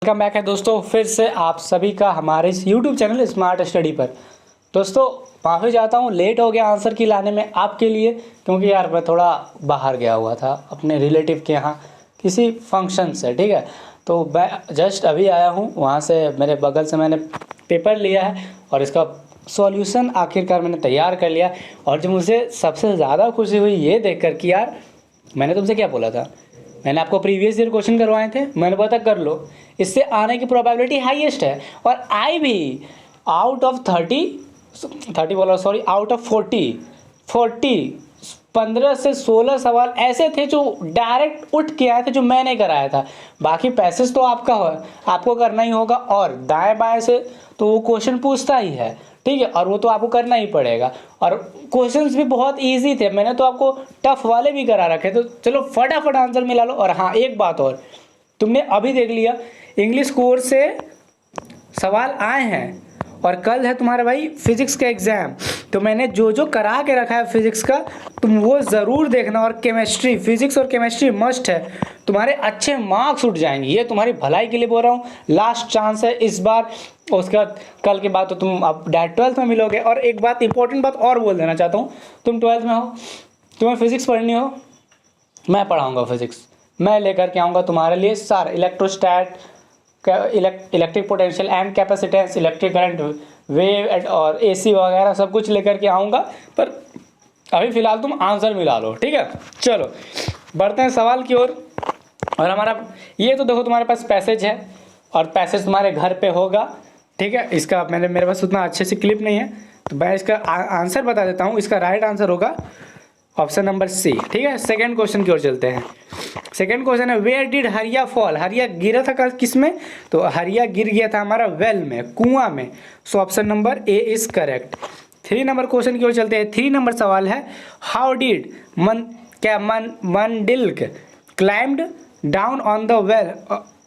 Welcome back है दोस्तों, फिर से आप सभी का हमारे इस YouTube चैनल स्मार्ट स्टडी पर। दोस्तों माफ़ी चाहता हूँ, लेट हो गया आंसर की लाने में आपके लिए, क्योंकि यार मैं थोड़ा बाहर गया हुआ था अपने रिलेटिव के यहाँ किसी फंक्शन से। ठीक है, तो मैं जस्ट अभी आया हूँ वहाँ से। मेरे बगल से मैंने पेपर लिया है और इसका सॉल्यूशन आखिरकार मैंने तैयार कर लिया। और जो मुझे सबसे ज़्यादा खुशी हुई ये देख कर कि यार मैंने तुमसे क्या बोला था, मैंने आपको प्रीवियस ईयर क्वेश्चन करवाए थे, मैंने बोला था कर लो, इससे आने की प्रोबेबिलिटी हाईएस्ट है। और आई भी आउट ऑफ 30 बोला, सॉरी, आउट ऑफ 40 15 से 16 सवाल ऐसे थे जो डायरेक्ट उठ के आए थे, जो मैंने कराया था। बाकी पैसेज तो आपका हो, आपको करना ही होगा, और दाएं बाएं से तो वो क्वेश्चन पूछता ही है। ठीक है, और वो तो आपको करना ही पड़ेगा। और क्वेश्चंस भी बहुत इजी थे, मैंने तो आपको टफ वाले भी करा रखे, तो चलो फटाफट आंसर मिला लो। और हाँ, एक बात और, तुमने अभी देख लिया इंग्लिश कोर्स से सवाल आए हैं और कल है तुम्हारा भाई फिजिक्स का एग्जाम, तो मैंने जो जो करा के रखा है फिजिक्स का तुम वो ज़रूर देखना। और केमिस्ट्री, फिजिक्स और केमिस्ट्री मस्ट है, तुम्हारे अच्छे मार्क्स उठ जाएंगे, ये तुम्हारी भलाई के लिए बोल रहा हूँ। लास्ट चांस है इस बार, उसके बाद कल के बाद तो तुम अब डायरेक्ट 12th में मिलोगे। और एक बात, इंपॉर्टेंट बात और बोल देना चाहता हूँ, तुम 12th में हो, तुम्हें फिजिक्स पढ़नी हो, मैं पढ़ाऊँगा फिजिक्स, मैं लेकर के आऊँगा तुम्हारे लिए सारा electrostatic, electric potential and capacitance, electric current, wave और एसी वगैरह सब कुछ लेकर के आऊँगा। पर अभी फ़िलहाल तुम आंसर मिला लो, ठीक है। चलो बढ़ते हैं सवाल की ओर। और हमारा ये तो देखो तुम्हारे पास पैसेज है, और पैसेज तुम्हारे घर पे होगा, ठीक है। इसका मेरे पास उतना अच्छे से क्लिप नहीं है, तो मैं इसका आंसर बता देता हूँ। इसका राइट आंसर होगा ऑप्शन नंबर सी, ठीक है। सेकंड क्वेश्चन की ओर चलते हैं। सेकंड क्वेश्चन है, वेयर डिड हरिया फॉल, हरिया गिरा था किस में, तो हरिया गिर गया था हमारा वेल में, कुआं में। So option number A is correct. 3 number question की ओर चलते हैं। 3 नंबर सवाल है, हाउ डिड मंडिल्क climbed down on the well,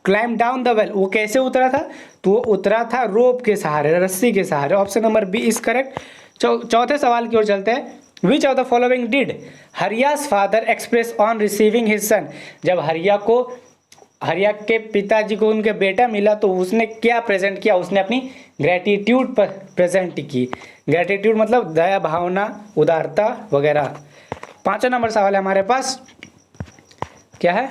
climb down the well, वो कैसे उतरा था, तो वो उतरा था रोप के सहारे, रस्सी के सहारे। Option number B is correct. चौथे सवाल की ओर चलते हैं। Which of the following did Haria's father express on receiving his son, जब हरिया के पिताजी को उनके बेटा मिला तो उसने क्या प्रेजेंट किया, उसने अपनी ग्रेटिट्यूड पर प्रेजेंट की। ग्रेटिट्यूड मतलब दया भावना, उदारता वगैरह। 5वां नंबर सवाल है हमारे पास, क्या है,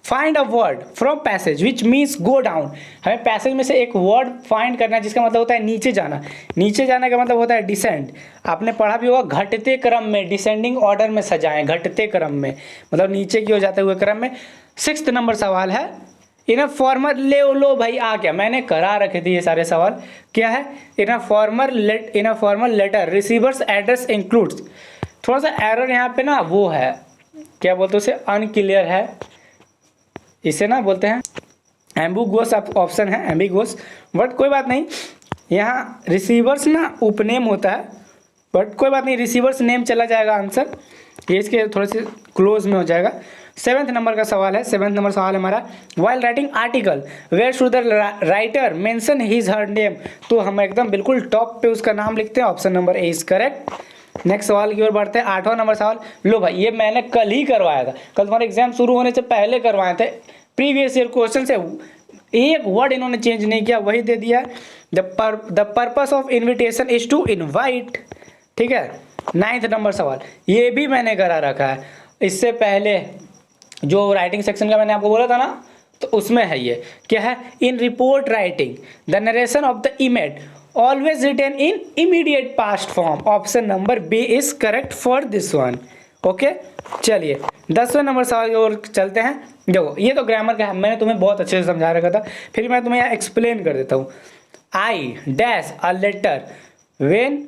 find a word from passage which means go down. हमें पैसेज में से एक वर्ड फाइंड करना है जिसका मतलब होता है नीचे जाना। नीचे जाने का मतलब होता है डिसेंड। आपने पढ़ा भी होगा, घटते क्रम में, डिसेंडिंग ऑर्डर में सजाएं, घटते क्रम में मतलब नीचे की ओर जाते हुए क्रम में। 6th नंबर सवाल है, इन अ फॉर्मर लो भाई आ गया, मैंने करा रखे थे ये सारे सवाल। क्या है, in a formal letter receiver's address includes. थोड़ा सा एरर यहाँ पे ना वो है, क्या बोलते हैं उसे, अनक्लियर है, इसे ना बोलते हैं एम्बिगुअस ऑप्शन है, एम्बिगुअस। बट कोई बात नहीं, यहाँ रिसीवर्स ना उपनेम होता है, बट कोई बात नहीं, रिसीवर्स नेम चला जाएगा आंसर, ये इसके थोड़े से क्लोज में हो जाएगा। 7th नंबर का सवाल है। 7th नंबर सवाल है हमारा, while writing article where should the writer mention his her name, तो हम एकदम बिल्कुल टॉप पे उसका नाम लिखते हैं। Option number A is correct. Next सवाल की ओर बढ़ते हैं। 8वां नंबर सवाल, लो भाई ये मैंने कल ही करवाया था, कल तुम्हारे एग्जाम शुरू होने से पहले करवाए थे। प्रीवियस ईयर क्वेश्चन से एक वर्ड इन्होंने चेंज नहीं किया, वही दे दिया। The purpose of invitation is to invite, ठीक है। 9th नंबर सवाल, ये भी मैंने करा रखा है, इससे पहले जो राइटिंग सेक्शन का मैंने आपको बोला था ना, तो उसमें है ये। क्या है, in report writing the narration of the image always written in immediate past form. Option number B is correct for this one, okay. चलिए 10वें नंबर सवाल की ओर चलते हैं। देखो ये तो ग्रामर का है, मैंने तुम्हें बहुत अच्छे से समझा रखा था, फिर मैं तुम्हें यहाँ एक्सप्लेन कर देता हूँ। I dash a letter when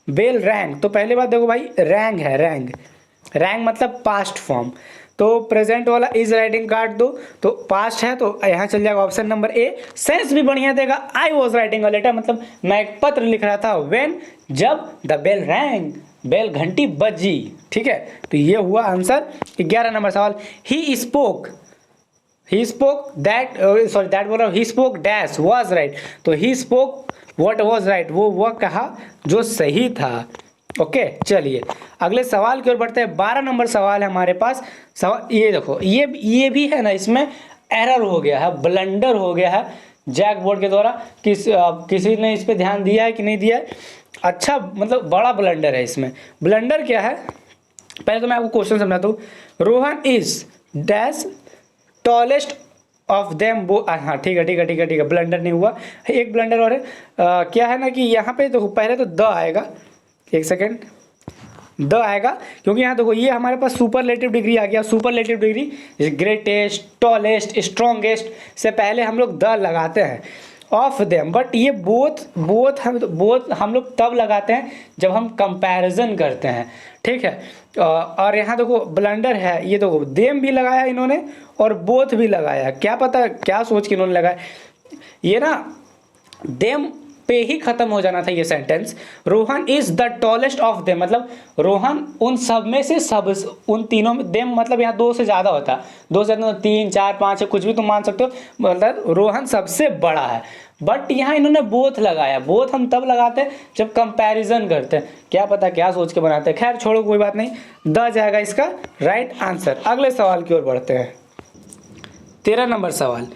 bell rang, तो पहले बात देखो भाई, रैंग है, रैंग मतलब पास्ट फॉर्म, तो प्रेजेंट वाला इज राइटिंग काट दो, तो पास्ट है तो यहाँ चल जाएगा ऑप्शन नंबर ए। सेंस भी बढ़िया देगा, I was writing a letter मतलब मैं एक पत्र लिख रहा था, व्हेन जब द बेल रैंग, बेल घंटी बजी, ठीक है। तो ये हुआ आंसर। 11 नंबर सवाल, he spoke that, sorry that बोल रहा हूँ, he spoke dash was right, तो he spoke what was right, वो कहा जो सही था, ओके। चलिए अगले सवाल की ओर बढ़ते हैं। 12 नंबर सवाल है हमारे पास। सवाल ये देखो, ये भी है ना, इसमें एरर हो गया है, ब्लंडर हो गया है। जैक बोर्ड के द्वारा। किसी ने इस पे ध्यान दिया है कि नहीं दिया है? अच्छा, मतलब बड़ा ब्लंडर है इसमें। ब्लंडर क्या है, पहले तो मैं आपको क्वेश्चन समझाता हूँ। Rohan is dash tallest of them हाँ ठीक है, ब्लंडर नहीं हुआ, एक ब्लंडर और है। क्या है ना कि यहाँ पे तो पहले तो द आएगा, एक सेकेंड, द आएगा, क्योंकि यहाँ देखो ये हमारे पास सुपरलेटिव डिग्री आ गया। Superlative degree greatest, tallest, strongest से पहले हम लोग द लगाते हैं ऑफ देम, बट ये बोथ हम लोग तब लगाते हैं जब हम कंपैरिजन करते हैं, ठीक है। और यहाँ देखो ब्लंडर है, ये देखो देम भी लगाया इन्होंने और बोथ भी लगाया। क्या पता क्या सोच के इन्होंने लगाया, ये ना देम पे ही खत्म हो जाना था ये sentence. Rohan is the tallest of them, मतलब रोहन उन सब में से उन तीनों में, देम मतलब यहाँ दो से ज़्यादा होता, दो से ज़्यादा 3 4 5 है, कुछ भी तुम मान सकते हो, मतलब रोहन सबसे बड़ा है। बट यहाँ इन्होंने बोथ लगाया। बोथ हम तब लगाते हैं जब कंपैरिजन करते हैं, क्या पता क्या सोच के बनाते हैं। खैर छोड़ो, कोई बात नहीं, द जाएगा इसका राइट आंसर। अगले सवाल की ओर बढ़ते हैं। 13 नंबर सवाल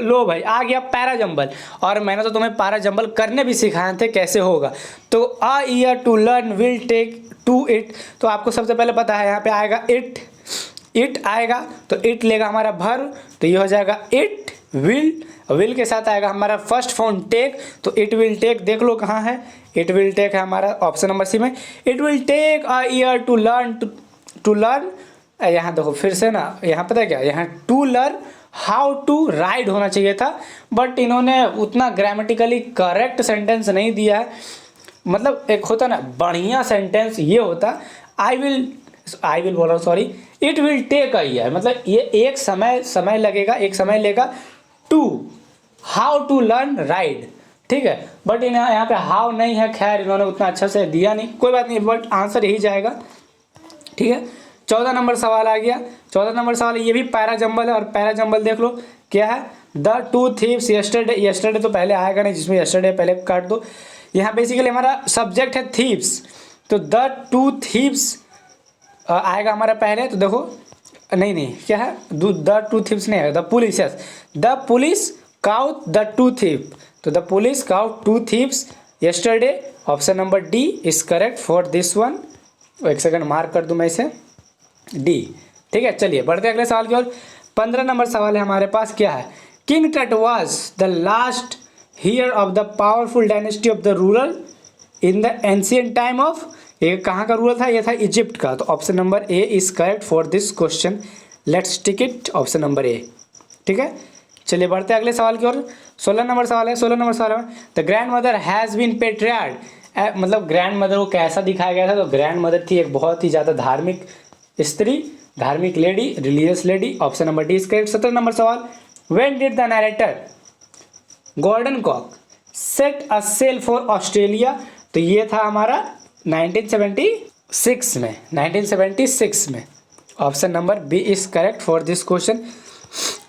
लो भाई, आ गया पैराजंबल। और मैंने तो तुम्हें पैराजंबल करने भी सिखाए थे कैसे होगा। तो a year to learn will take to it, तो आपको सबसे पहले पता है यहाँ पे आएगा इट आएगा, तो इट लेगा हमारा भर्ब, तो ये हो जाएगा इट विल के साथ आएगा हमारा फर्स्ट फॉर्म टेक, तो इट विल टेक देख लो कहाँ है, इट विल टेक है हमारा ऑप्शन नंबर सी में। It will take a year to learn, यहाँ देखो फिर से ना, यहाँ पता है क्या, यहाँ to learn how to ride होना चाहिए था, बट इन्होंने उतना ग्रामेटिकली करेक्ट सेंटेंस नहीं दिया है। मतलब एक होता ना बढ़िया सेंटेंस ये होता आई विल बोल रहा हूँ, sorry, it will take a year, मतलब ये एक समय लगेगा, एक समय लेगा to how to learn ride, ठीक है। बट यहाँ पे हाउ नहीं है, खैर इन्होंने उतना अच्छा से दिया नहीं, कोई बात नहीं, बट आंसर यही जाएगा, ठीक है। 14 नंबर सवाल आ गया। 14 नंबर सवाल, ये भी पैराजंबल है, और पैराजंबल देख लो क्या है, द टू थीव्स यस्टरडे तो पहले आएगा नहीं, जिसमें यस्टरडे पहले काट दो। यहाँ बेसिकली हमारा सब्जेक्ट है थीव्स, तो द टू थीव्स आएगा हमारा पहले, तो देखो नहीं क्या है, द टू थीव्स नहीं है, the police, yes, the police caught the two thief, तो the police caught two thieves yesterday, option number D is correct for this one. एक सेकंड मार्क कर दूं मैं इसे, डी, ठीक है। चलिए बढ़ते अगले सवाल की ओर। 15 नंबर सवाल है हमारे पास, क्या है, किंग टट was the last hear of the powerful dynasty of the rural in the ancient time of, ये कहाँ का रूरल था, ये था इजिप्ट का, तो option number A is correct for this question. Let's tick it, option number ए, ठीक है। चलिए बढ़ते अगले सवाल की ओर। 16 नंबर सवाल है। 16 नंबर सवाल में द grandmother has been portrayed, मतलब ग्रैंड मदर को कैसा दिखाया गया था, तो ग्रैंड मदर थी एक बहुत ही ज़्यादा धार्मिक स्त्री, धार्मिक lady, religious lady, option number D is correct. 17 number सवाल, when did the narrator Gordon Cook set a sail for Australia, तो ये था हमारा 1976 में, 1976 में, option number B is correct for this question.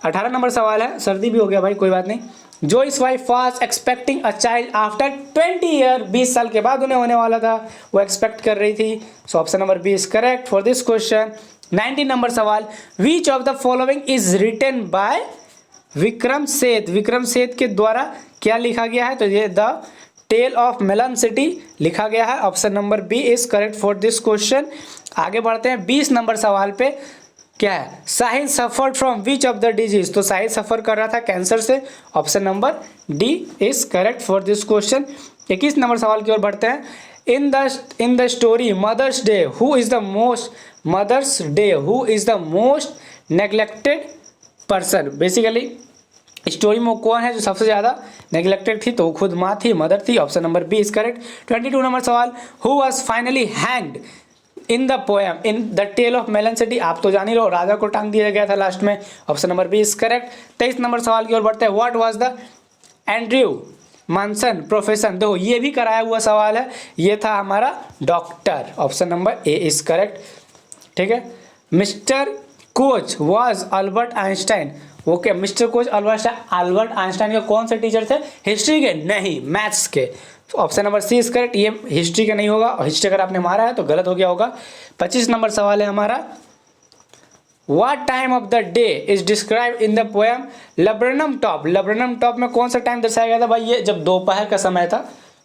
18 number सवाल है, सर्दी भी हो गया भाई, कोई बात नहीं। Joy's wife was expecting a child after 20 year, 20 साल के बाद उन्हें होने वाला था, वो एक्सपेक्ट कर रही थी, so option number B is correct for this question. 19 number सवाल, which of the following is written by Vikram Seth, Vikram सेठ के द्वारा क्या लिखा गया है, तो ये the tale of melon city लिखा गया है, option number B is correct for this question. आगे बढ़ते हैं 20 नंबर सवाल पे, क्या है, Sahil suffered from which of the disease, तो साहिल सफर कर रहा था कैंसर से, option number D is correct for this question. 21 number सवाल की ओर बढ़ते हैं। In the story mother's day who is the most neglected person, basically story में कौन है जो सबसे ज़्यादा नेग्लेक्टेड थी, तो खुद माँ थी, मदर थी, option number B is correct. 22 number सवाल, who was finally hanged in the poem in the tale of melon city, आप तो जान ही रहो, राजा को टांग दिया गया था लास्ट में, option number B is correct. 23 number सवाल की ओर बढ़ते हैं। What was the Andrew Manson profession, देखो ये भी कराया हुआ सवाल है, ये था हमारा doctor, option number A is correct, ठीक है। Mister coach was Albert Einstein, okay, mister coach Albert Einstein के कौन से टीचर थे, हिस्ट्री के नहीं, मैथ्स के, option number C is correct. ये हिस्ट्री का नहीं होगा, हिस्ट्री अगर आपने मारा है तो गलत हो गया होगा। 25 नंबर सवाल है हमारा, what time of the day is describe in the poem laburnum top. Laburnum top में कौन सा टाइम दर्शाया गया था भाई? ये जब दोपहर का समय था,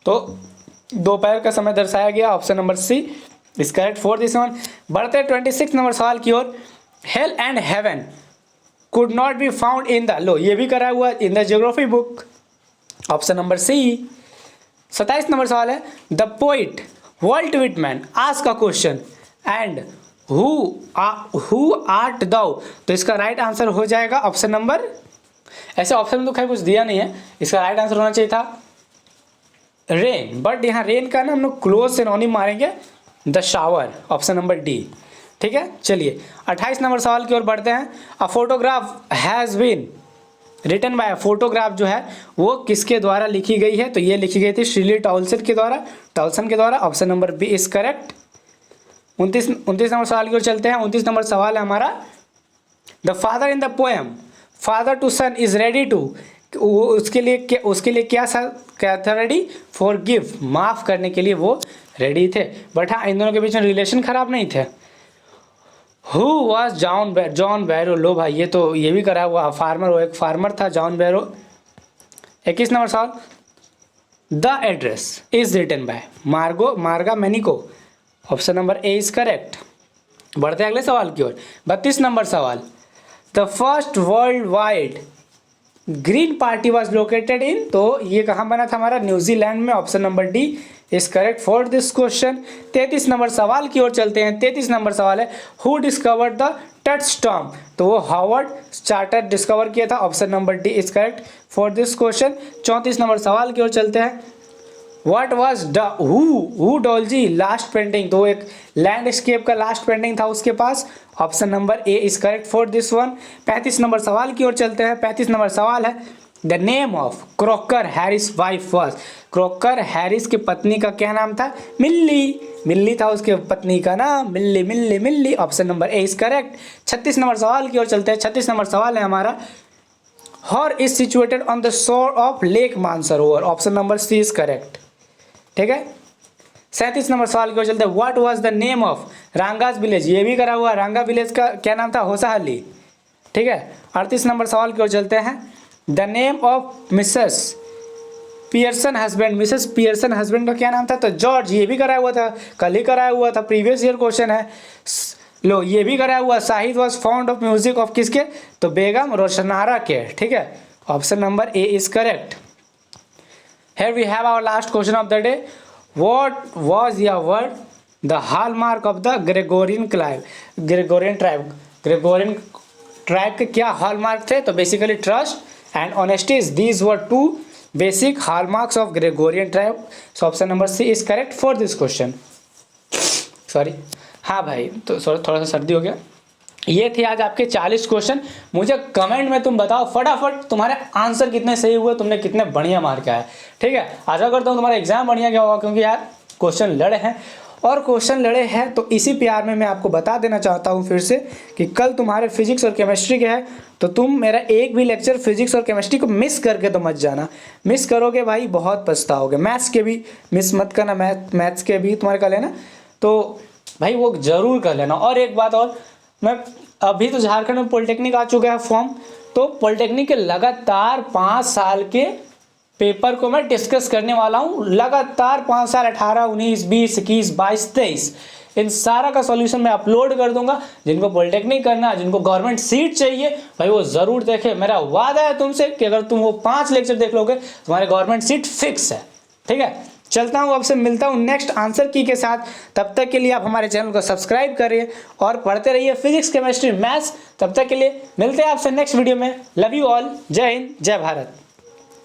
तो दोपहर का समय दर्शाया गया। Option number C is correct for this one. बढ़ते 26 नंबर सवाल की ओर। Hell and heaven could not be found in the, लो ये भी करा हुआ in the geography book. Option number C. 27 number सवाल है, the poet Walt Whitman ask a question and who art thou. तो इसका राइट आंसर हो जाएगा ऑप्शन नंबर, ऐसे ऑप्शन में तो खैर कुछ दिया नहीं है, इसका राइट आंसर होना चाहिए था रेन, बट यहाँ रेन का ना हम लोग क्लोज सिनोनिम मारेंगे the shower, option number D. ठीक है, चलिए 28 नंबर सवाल की ओर बढ़ते हैं। A photograph has been written by, photograph जो है वो किसके द्वारा लिखी गई है? तो ये लिखी गई थी शिर्ली टॉल्सन के द्वारा। Option number B is correct. 29 number सवाल की ओर चलते हैं। 29 नंबर सवाल है हमारा, the father in the poem father to son is ready to, उसके लिए क्या था रेडी? फॉर गिव, माफ़ करने के लिए वो रेडी थे। बट हाँ, इन दोनों के बीच में रिलेशन खराब नहीं थे। हु वॉज जॉन बैरो, लो भाई ये भी करा हुआ फार्मर, वो एक फार्मर था जॉन बैरो। 21 नंबर सवाल, the address is written by Marga Minco. Option number A is correct. बढ़ते अगले सवाल की ओर। 32 नंबर सवाल, the first world wide green party was located in, तो ये कहाँ बना था हमारा? न्यूजीलैंड में। Option number D is correct for this question. 33 number सवाल की ओर चलते हैं। 33 नंबर सवाल है, हु डिस्कवर्ड द टचस्टॉर्म, तो वो हार्वर्ड चार्टर डिस्कवर किया था। Option number D is correct for this question. 34 number सवाल की ओर चलते हैं। What was who Dolgi last painting, तो एक लैंडस्केप का लास्ट पेंटिंग था उसके पास। Option number A is correct for this one. 35 number सवाल की ओर चलते हैं। 35 नंबर सवाल है, the name of Crocker Harris wife was, Crocker Harris की पत्नी का क्या नाम था? मिल्ली था उसके पत्नी का नाम, Millie. Option number A is correct. 36 number सवाल की ओर चलते हैं। 36 नंबर सवाल है हमारा, Hor is situated on the shore of lake Mansarovar. Option number C is correct. ठीक है, 37 नंबर सवाल की ओर चलते हैं। What was the name of Ranga's village, ये भी करा हुआ, रांगा विलेज का क्या नाम था? होसाहली। ठीक है, 38 नंबर सवाल की ओर चलते हैं। The name of Mrs Pearson husband, Mrs Pearson husband का क्या नाम था? तो जॉर्ज, ये भी कराया हुआ था, कल ही कराया हुआ था, प्रीवियस ईयर क्वेश्चन है। लो ये भी कराया हुआ, Shahid was found of music of किसके? तो बेगम रोशनारा के। ठीक है, option number A is correct. Here we have our last question of the day. What was your word the hallmark of the Gregorian tribe? Gregorian tribe के क्या hallmark थे? तो basically trust and honesty. These were two basic hallmarks of Gregorian tribe. So option number C is correct for this question. Sorry, हाँ भाई, तो थोड़ा सा सर्दी हो गया। ये थे आज आपके 40 क्वेश्चन। मुझे कमेंट में तुम बताओ फटाफट तुम्हारे आंसर कितने सही हुए, तुमने कितने बढ़िया मार्क आया। ठीक है, आशा करता हूँ तुम्हारा एग्जाम बढ़िया गया होगा, क्योंकि यार क्वेश्चन लड़े हैं, और क्वेश्चन लड़े हैं तो इसी प्यार में मैं आपको बता देना चाहता हूँ फिर से कि कल तुम्हारे फिजिक्स और केमिस्ट्री के हैं, तो तुम मेरा एक भी लेक्चर फिजिक्स और केमिस्ट्री को मिस करके तो मत जाना। मिस करोगे भाई बहुत पछताओगे। मैथ्स के भी मिस मत करना, मैथ्स के भी तुम्हारे कल है ना, तो भाई वो ज़रूर कर लेना। और एक बात और, मैं अभी तो झारखंड में पॉलिटेक्निक आ चुका है फॉर्म, तो पॉलिटेक्निक के लगातार 5 साल के पेपर को मैं डिस्कस करने वाला हूँ। लगातार 5 साल 18, 19, 20, 21, 22, 23 इन सारा का सॉल्यूशन मैं अपलोड कर दूंगा। जिनको पॉलिटेक्निक करना है, जिनको गवर्नमेंट सीट चाहिए, भाई वो ज़रूर देखे। मेरा वादा है तुमसे कि अगर तुम वो 5 लेक्चर देख लोगे तुम्हारे गवर्नमेंट सीट फिक्स है। ठीक है, चलता हूँ, आपसे मिलता हूँ नेक्स्ट आंसर की के साथ। तब तक के लिए आप हमारे चैनल को सब्सक्राइब करिए और पढ़ते रहिए फिजिक्स केमिस्ट्री मैथ्स। तब तक के लिए मिलते हैं आपसे नेक्स्ट वीडियो में। लव यू ऑल, जय हिंद, जय भारत।